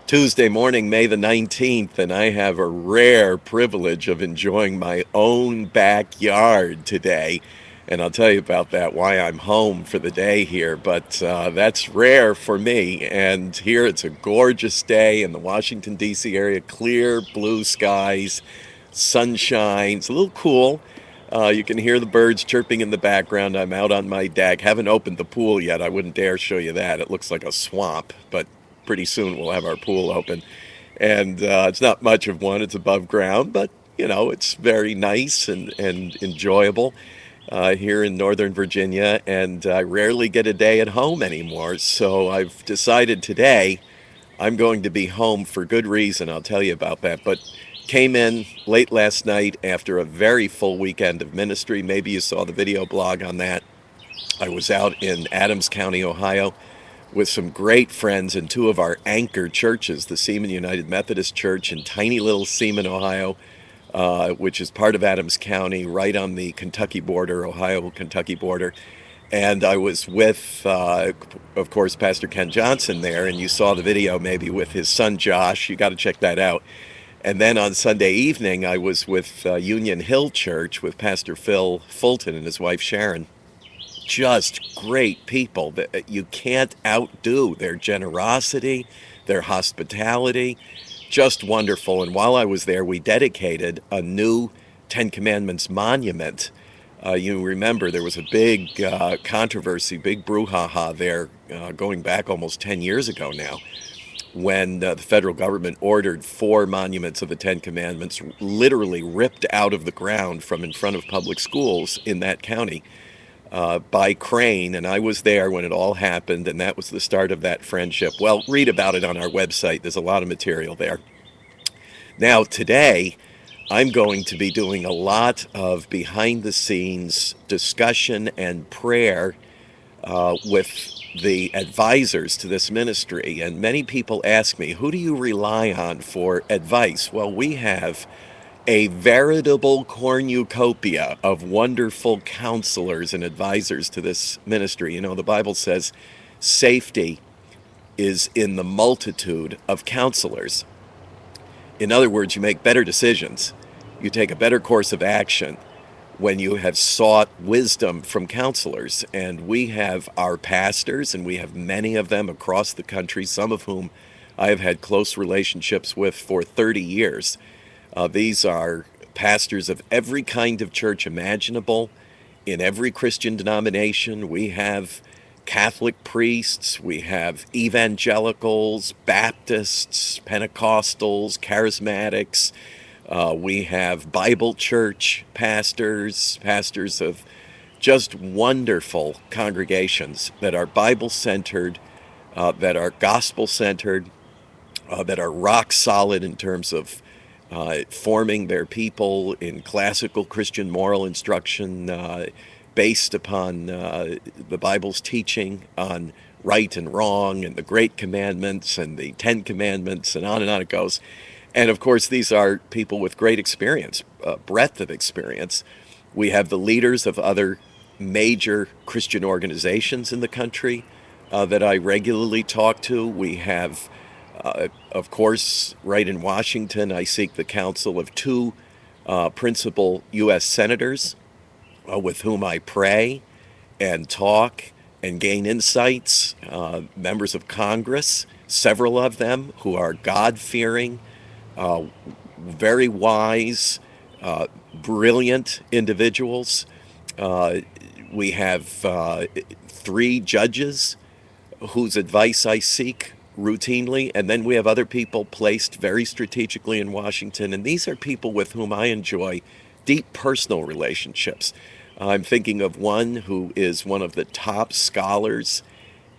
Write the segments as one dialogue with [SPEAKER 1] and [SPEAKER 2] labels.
[SPEAKER 1] Tuesday morning, May the 19th, and I have a rare privilege of enjoying my own backyard today. And I'll tell you about that, why I'm home for the day here. But that's rare for me. And here it's a gorgeous day in the Washington, D.C. area, clear blue skies, sunshine. It's a little cool. You can hear the birds chirping in the background. I'm out on my deck. Haven't opened the pool yet. I wouldn't dare show you that. It looks like a swamp, but pretty soon we'll have our pool open. And it's not much of one, it's above ground, but it's very nice and enjoyable here in Northern Virginia. And I rarely get a day at home anymore. So I've decided today I'm going to be home for good reason. I'll tell you about that. But came in late last night after a very full weekend of ministry. Maybe you saw the video blog on that. I was out in Adams County, Ohio, with some great friends in two of our anchor churches, the Seaman United Methodist Church in tiny little Seaman, Ohio, which is part of Adams County, right on the Kentucky border, Ohio-Kentucky border. And I was with, of course, Pastor Ken Johnson there, and you saw the video maybe with his son Josh. You got to check that out. And then on Sunday evening, I was with Union Hill Church with Pastor Phil Fulton and his wife Sharon. Just great people that you can't outdo their generosity, their hospitality, just wonderful. And while I was there, we dedicated a new Ten Commandments monument. You remember there was a big controversy, big brouhaha there going back almost 10 years ago now, when the federal government ordered four monuments of the Ten Commandments literally ripped out of the ground from in front of public schools in that county by crane. And I was there when it all happened, and that was the start of that friendship. Well, read about it on our website. There's a lot of material there. Now, today, I'm going to be doing a lot of behind-the-scenes discussion and prayer with the advisors to this ministry. And many people ask me, who do you rely on for advice? Well, we have a veritable cornucopia of wonderful counselors and advisors to this ministry. You know, the Bible says safety is in the multitude of counselors. In other words, you make better decisions. You take a better course of action when you have sought wisdom from counselors. And we have our pastors, and we have many of them across the country, some of whom I have had close relationships with for 30 years. These are pastors of every kind of church imaginable, in every Christian denomination. We have Catholic priests, we have evangelicals, Baptists, Pentecostals, charismatics. We have Bible church pastors, pastors of just wonderful congregations that are Bible-centered, that are gospel-centered, that are rock solid in terms of forming their people in classical Christian moral instruction based upon the Bible's teaching on right and wrong and the Great Commandments and the Ten Commandments, and on it goes. And of course, these are people with great experience, breadth of experience. We have the leaders of other major Christian organizations in the country that I regularly talk to. We have of course, right in Washington, I seek the counsel of two principal U.S. senators with whom I pray and talk and gain insights, members of Congress, several of them who are God-fearing, very wise, brilliant individuals. We have three judges whose advice I seek routinely, and then we have other people placed very strategically in Washington, and these are people with whom I enjoy deep personal relationships. I'm thinking of one who is one of the top scholars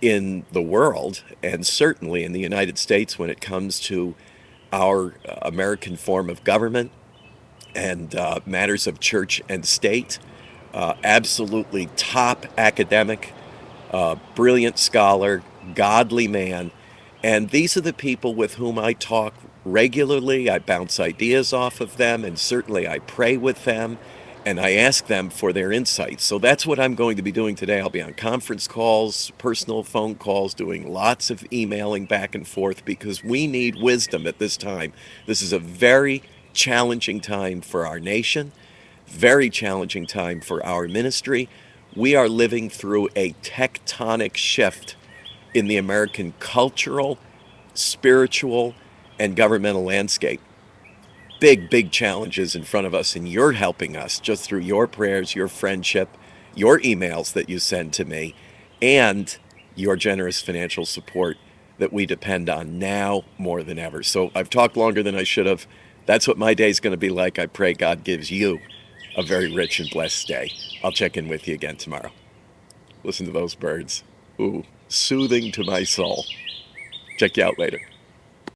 [SPEAKER 1] in the world, and certainly in the United States when it comes to our American form of government and matters of church and state. Absolutely top academic, brilliant scholar, godly man. And these are the people with whom I talk regularly. I bounce ideas off of them, and certainly I pray with them. and I ask them for their insights. So that's what I'm going to be doing today. I'll be on conference calls, personal phone calls, doing lots of emailing back and forth because we need wisdom at this time. This is a very challenging time for our nation, very challenging time for our ministry. We are living through a tectonic shift in the American cultural, spiritual, and governmental landscape. Big challenges in front of us, and you're helping us just through your prayers, your friendship, your emails that you send to me, and your generous financial support that we depend on now more than ever. So I've talked longer than I should have. That's what my day's going to be like. I pray God gives you a very rich and blessed day. I'll check in with you again tomorrow. Listen to those birds. Ooh, soothing to my soul. Check you out later.